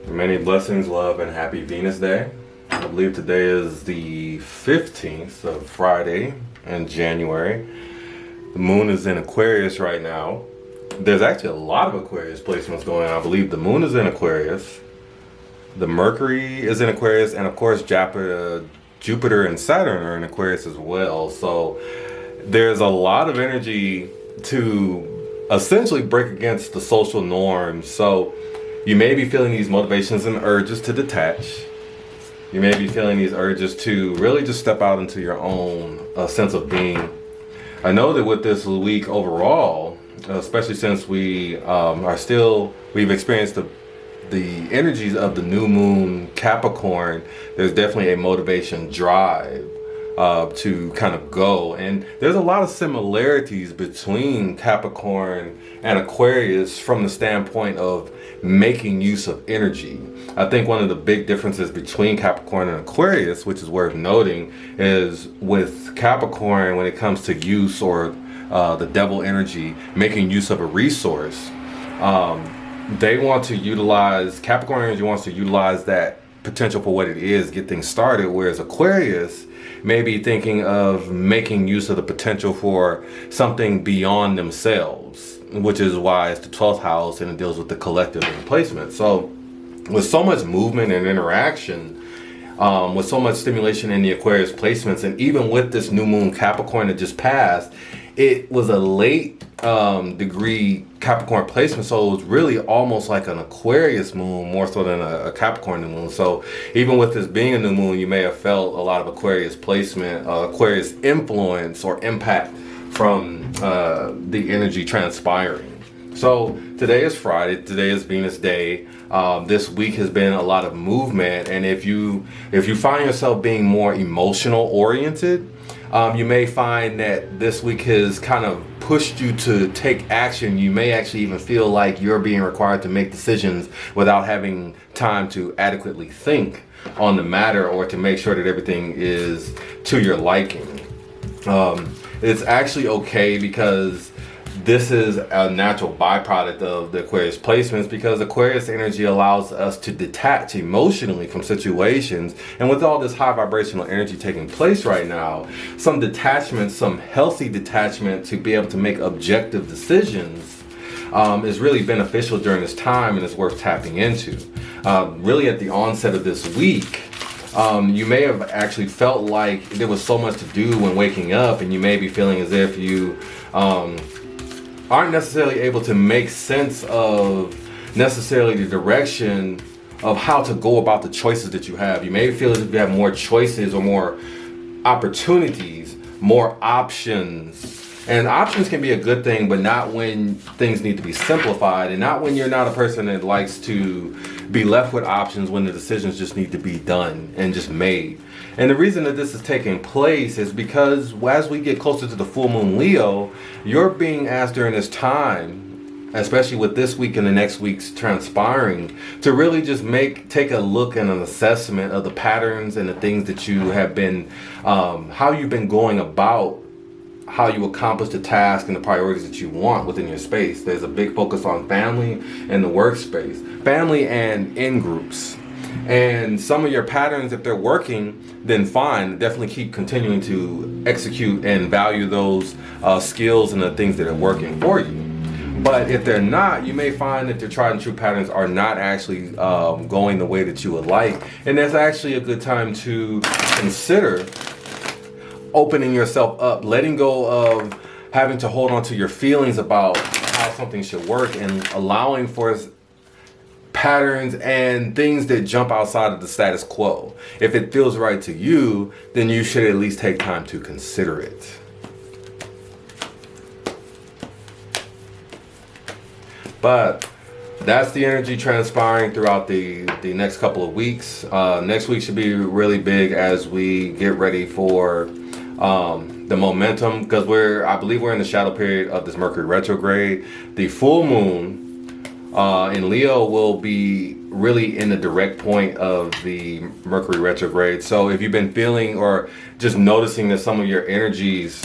Many blessings, love, and happy Venus Day. I believe today is the 15th of Friday in January. The moon is in Aquarius right now. There's actually a lot of Aquarius placements going on. I believe the moon is in Aquarius. The Mercury is in Aquarius, and of course Jupiter and Saturn are in Aquarius as well. So there's a lot of energy to essentially break against the social norms. So you may be feeling these motivations and urges to detach. You may be feeling these urges to really just step out into your own sense of being. I know that with this week overall, especially since we've experienced the energies of the new moon Capricorn, there's definitely a motivation drive to kind of go. And there's a lot of similarities between Capricorn and Aquarius from the standpoint of making use of energy. I think one of the big differences between Capricorn and Aquarius, which is worth noting, is with Capricorn, when it comes to use or the devil energy, making use of a resource, they want to utilize, Capricorn energy wants to utilize that potential for what it is, get things started, whereas Aquarius may be thinking of making use of the potential for something beyond themselves, which is why it's the 12th house and it deals with the collective and placement. So with so much movement and interaction, with so much stimulation in the Aquarius placements, and even with this new moon Capricorn that just passed, it was a late degree Capricorn placement, so it was really almost like an Aquarius moon more so than a Capricorn new moon. So even with this being a new moon, you may have felt a lot of Aquarius placement, Aquarius influence or impact from the energy transpiring. So today is Friday, today is Venus Day. This week has been a lot of movement, and if you find yourself being more emotional oriented, you may find that this week has kind of pushed you to take action. You may actually even feel like you're being required to make decisions without having time to adequately think on the matter or to make sure that everything is to your liking. It's actually okay, because this is a natural byproduct of the Aquarius placements, because Aquarius energy allows us to detach emotionally from situations. And with all this high vibrational energy taking place right now, some detachment, some healthy detachment to be able to make objective decisions is really beneficial during this time, and it's worth tapping into. Really at the onset of this week, you may have actually felt like there was so much to do when waking up, and you may be feeling as if you aren't necessarily able to make sense of necessarily the direction of how to go about the choices that you have. You may feel as if you have more choices or more opportunities, more options. And options can be a good thing, but not when things need to be simplified, and not when you're not a person that likes to be left with options when the decisions just need to be done and just made. And the reason that this is taking place is because as we get closer to the full moon Leo, you're being asked during this time, especially with this week and the next week's transpiring, to really just take a look and an assessment of the patterns and the things that you have been, how you've been going about, how you accomplish the task and the priorities that you want within your space. There's a big focus on family and the workspace, family and in groups. And some of your patterns, if they're working, then fine, definitely keep continuing to execute and value those skills and the things that are working for you. But if they're not, you may find that your tried and true patterns are not actually going the way that you would like. And that's actually a good time to consider opening yourself up, letting go of having to hold on to your feelings about how something should work, and allowing for patterns and things that jump outside of the status quo. If it feels right to you, then you should at least take time to consider it. But that's the energy transpiring throughout the next couple of weeks. Next week should be really big as we get ready for the momentum, because I believe we're in the shadow period of this Mercury retrograde. The full moon in Leo will be really in the direct point of the Mercury retrograde. So if you've been feeling or just noticing that some of your energies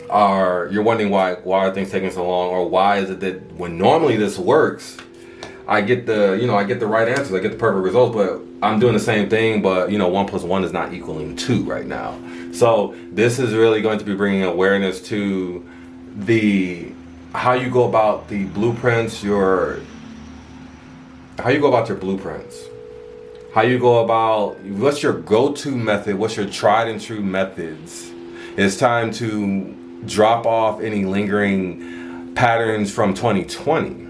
you're wondering why are things taking so long, or why is it that when normally this works, I get the, I get the right answers, I get the perfect results, but I'm doing the same thing, but 1 + 1 is not equaling 2 right now. So this is really going to be bringing awareness to how you go about the blueprints, how you go about your blueprints, how you go about, what's your go-to method, what's your tried and true methods. It's time to drop off any lingering patterns from 2020.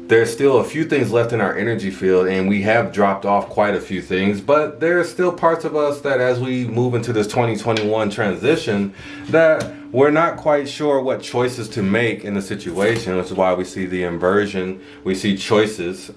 There's still a few things left in our energy field, and we have dropped off quite a few things, but there's still parts of us that as we move into this 2021 transition, that we're not quite sure what choices to make in the situation, which is why we see the inversion, we see choices,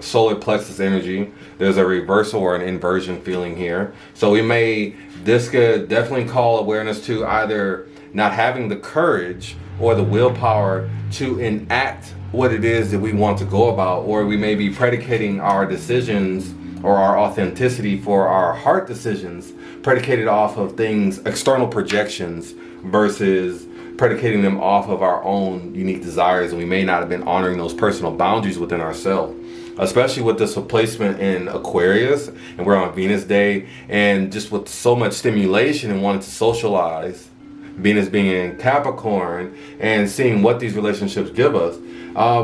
solar plexus energy. There's a reversal or an inversion feeling here. So this could definitely call awareness to either not having the courage or the willpower to enact what it is that we want to go about, or we may be predicating our decisions or our authenticity for our heart decisions predicated off of things, external projections, versus predicating them off of our own unique desires, and we may not have been honoring those personal boundaries within ourselves. Especially with this placement in Aquarius, and we're on Venus day, and just with so much stimulation and wanting to socialize, Venus being in Capricorn, and seeing what these relationships give us,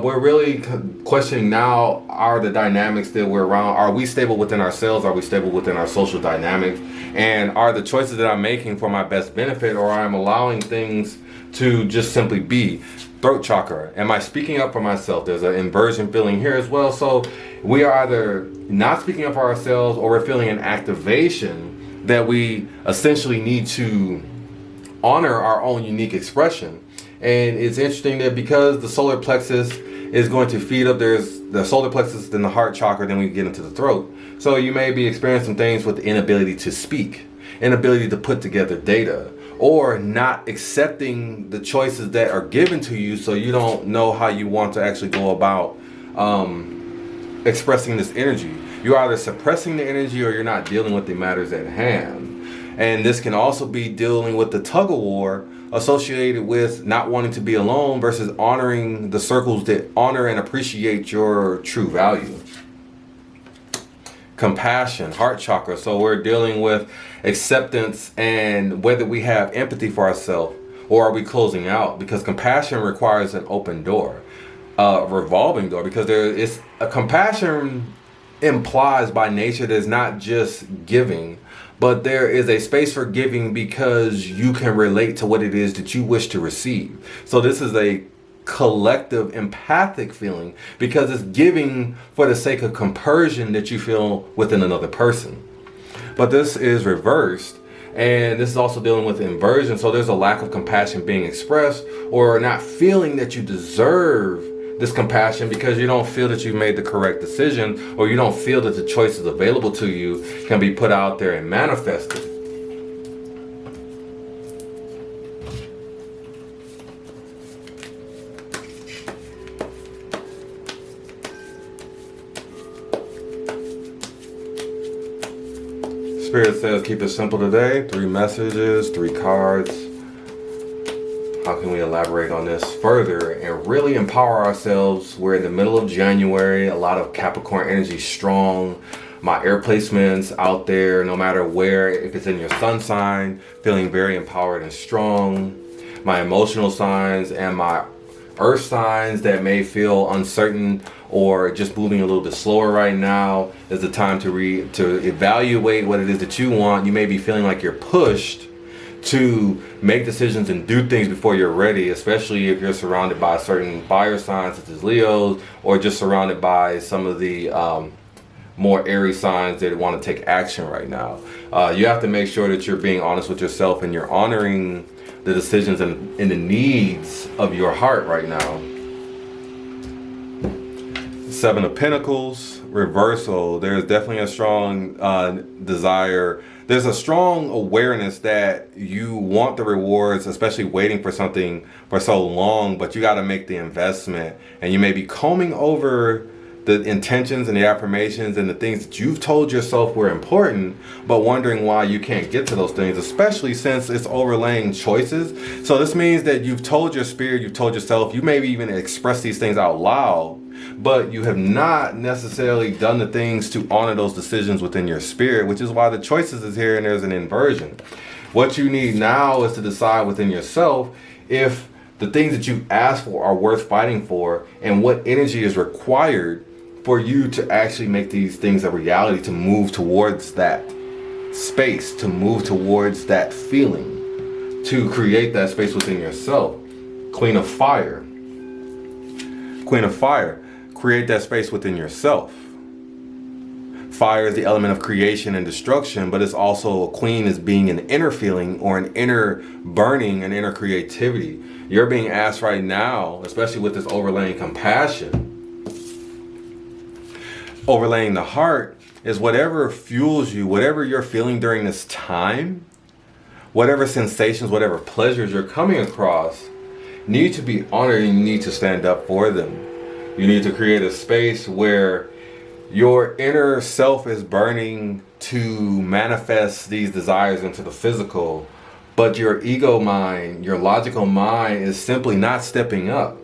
we're really questioning now, are the dynamics that we're around, are we stable within ourselves, are we stable within our social dynamics, and are the choices that I'm making for my best benefit, or I'm allowing things to just simply be. Throat chakra, am I speaking up for myself? There's an inversion feeling here as well. So we are either not speaking up for ourselves, or we're feeling an activation that we essentially need to honor our own unique expression. And it's interesting that because the solar plexus is going to feed up, there's the solar plexus, then the heart chakra, then we get into the throat. So you may be experiencing things with the inability to speak, inability to put together data, or not accepting the choices that are given to you, so you don't know how you want to actually go about expressing this energy. You're either suppressing the energy, or you're not dealing with the matters at hand. And this can also be dealing with the tug of war associated with not wanting to be alone versus honoring the circles that honor and appreciate your true value. Compassion, heart chakra. So we're dealing with acceptance and whether we have empathy for ourselves, or are we closing out, because compassion requires an open door, a revolving door, because compassion implies by nature there's not just giving, but there is a space for giving because you can relate to what it is that you wish to receive. So this is a collective empathic feeling, because it's giving for the sake of compersion that you feel within another person. But this is reversed, and this is also dealing with inversion. So there's a lack of compassion being expressed, or not feeling that you deserve this compassion because you don't feel that you've made the correct decision, or you don't feel that the choices available to you can be put out there and manifested. Spirit says, keep it simple today. 3 messages, 3 cards. How can we elaborate on this further and really empower ourselves? We're in the middle of January, a lot of Capricorn energy strong. My air placements out there, no matter where, if it's in your sun sign, feeling very empowered and strong. My emotional signs and my earth signs that may feel uncertain or just moving a little bit slower right now is the time to evaluate what it is that you want. You may be feeling like you're pushed to make decisions and do things before you're ready, especially if you're surrounded by certain fire signs such as Leos, or just surrounded by some of the more airy signs that want to take action right now. You have to make sure that you're being honest with yourself and you're honoring the decisions and the needs of your heart right now. 7 of Pentacles, reversal. There's definitely a strong desire. There's a strong awareness that you want the rewards, especially waiting for something for so long, but you got to make the investment. And you may be combing over the intentions and the affirmations and the things that you've told yourself were important, but wondering why you can't get to those things, especially since it's overlaying choices. So this means that you've told your spirit, you've told yourself, you maybe even express these things out loud, but you have not necessarily done the things to honor those decisions within your spirit, which is why the choices is here and there's an inversion. What you need now is to decide within yourself if the things that you've asked for are worth fighting for, and what energy is required for you to actually make these things a reality, to move towards that space, to move towards that feeling, to create that space within yourself. Queen of Fire. Queen of Fire. Create that space within yourself. Fire is the element of creation and destruction, but it's also a queen as being an inner feeling or an inner burning, an inner creativity. You're being asked right now, especially with this overlaying compassion, overlaying the heart, is whatever fuels you, whatever you're feeling during this time, whatever sensations, whatever pleasures you're coming across, need to be honored, and you need to stand up for them. You need to create a space where your inner self is burning to manifest these desires into the physical, but your ego mind, your logical mind, is simply not stepping up.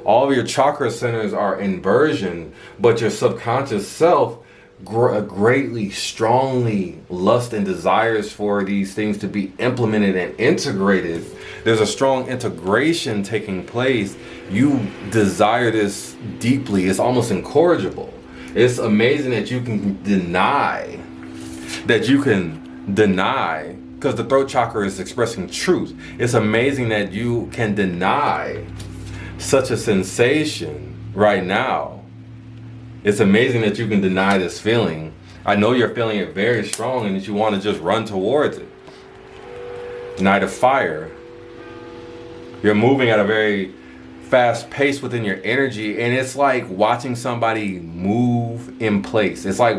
All of your chakra centers are inversion, but your subconscious self greatly, strongly lusts and desires for these things to be implemented and integrated. There's a strong integration taking place. You desire this deeply. It's almost incorrigible. It's amazing that you can deny, because the throat chakra is expressing truth. It's amazing that you can deny such a sensation right now. It's amazing that you can deny this feeling. I know you're feeling it very strong and that you want to just run towards it. Knight of Fire. You're moving at a very fast pace within your energy, and it's like watching somebody move in place. It's like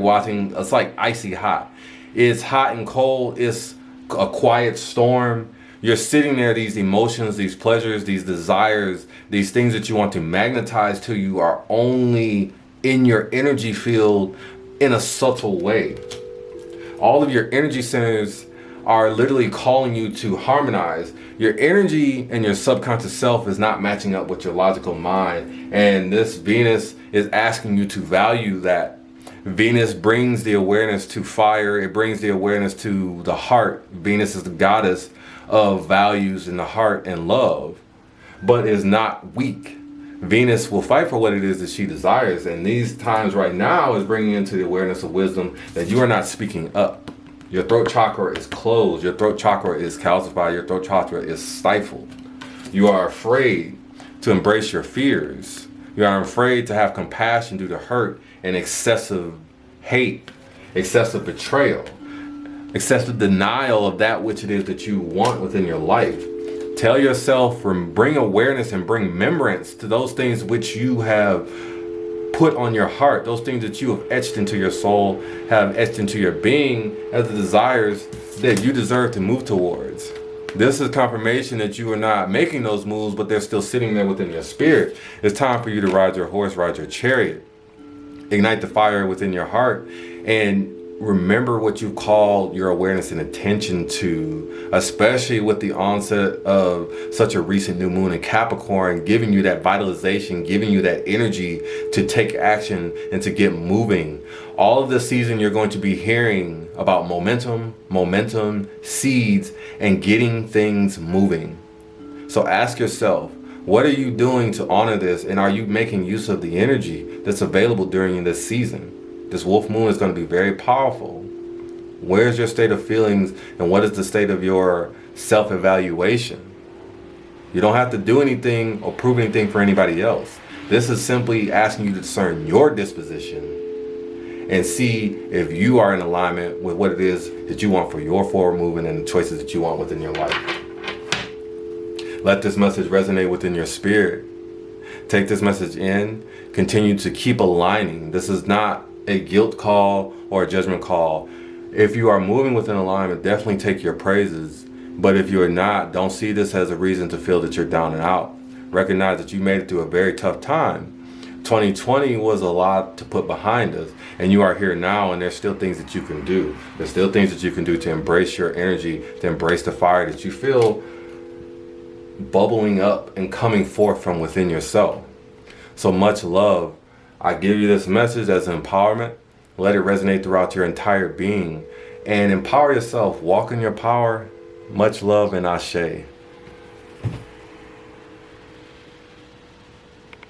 icy hot. It's hot and cold. It's a quiet storm. You're sitting there, these emotions, these pleasures, these desires, these things that you want to magnetize to you are only in your energy field in a subtle way. All of your energy centers are literally calling you to harmonize. Your energy and your subconscious self is not matching up with your logical mind, and this Venus is asking you to value that. Venus brings the awareness to fire. It brings the awareness to the heart. Venus is the goddess of values in the heart and love, but is not weak. Venus will fight for what it is that she desires, and these times right now is bringing into the awareness of wisdom that you are not speaking up. Your throat chakra is closed. Your throat chakra is calcified. Your throat chakra is stifled. You are afraid to embrace your fears. You are afraid to have compassion due to hurt and excessive hate, excessive betrayal, excessive denial of that which it is that you want within your life. Tell yourself, bring awareness and bring remembrance to those things which you have put on your heart, those things that you have etched into your soul, have etched into your being as the desires that you deserve to move towards. This is confirmation that you are not making those moves, but they're still sitting there within your spirit. It's time for you to ride your horse, ride your chariot. Ignite the fire within your heart and remember what you call your awareness and attention to, especially with the onset of such a recent new moon in Capricorn, giving you that vitalization, giving you that energy to take action and to get moving. All of this season, you're going to be hearing about momentum, seeds, and getting things moving. So ask yourself, what are you doing to honor this? And are you making use of the energy that's available during this season? This wolf moon is going to be very powerful. Where's your state of feelings, and what is the state of your self-evaluation? You don't have to do anything or prove anything for anybody else. This is simply asking you to discern your disposition and see if you are in alignment with what it is that you want for your forward movement and the choices that you want within your life. Let this message resonate within your spirit. Take this message in. Continue to keep aligning. This is not a guilt call or a judgment call. If you are moving within alignment, definitely take your praises. But if you're not, don't see this as a reason to feel that you're down and out. Recognize that you made it through a very tough time. 2020 was a lot to put behind us, and you are here now, and there's still things that you can do. There's still things that you can do to embrace your energy, to embrace the fire that you feel bubbling up and coming forth from within yourself. So much love. I give you this message as empowerment. Let it resonate throughout your entire being, and empower yourself. Walk in your power. Much love and ashe.